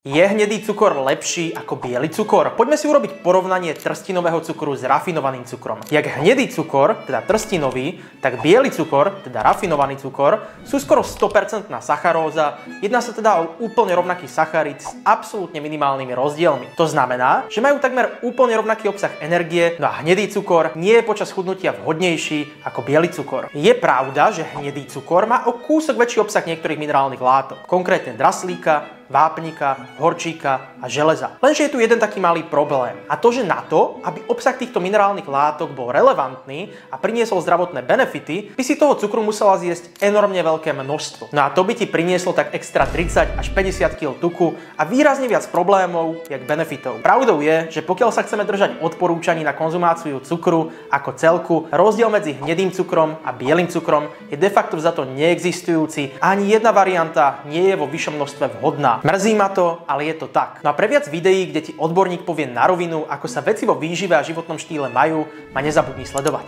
Je hnedý cukor lepší ako biely cukor? Poďme si urobiť porovnanie trstinového cukru s rafinovaným cukrom. Jak hnedý cukor, teda trstinový, tak biely cukor, teda rafinovaný cukor, sú skoro 100% sacharóza. Jedná sa teda o úplne rovnaký sacharid s absolútne minimálnymi rozdielmi. To znamená, že majú takmer úplne rovnaký obsah energie, no a hnedý cukor nie je počas chudnutia vhodnejší ako biely cukor. Je pravda, že hnedý cukor má o kúsok väčší obsah niektorých minerálnych látok, konkrétne draslíka, vápnika, horčíka a železa. Lenže je tu jeden taký malý problém. A to, že na to, aby obsah týchto minerálnych látok bol relevantný a priniesol zdravotné benefity, by si toho cukru musela zjesť enormne veľké množstvo. No a to by ti prinieslo tak extra 30 až 50 kg tuku a výrazne viac problémov, jak benefitov. Pravdou je, že pokiaľ sa chceme držať odporúčaní na konzumáciu cukru ako celku, rozdiel medzi hnedým cukrom a bielym cukrom je de facto za to neexistujúci a ani jedna varianta nie je vo vyššom množstve vhodná. Mrzí ma to, ale je to tak. No a pre viac videí, kde ti odborník povie na rovinu, ako sa veci vo výžive a životnom štýle majú, ma nezabudni sledovať.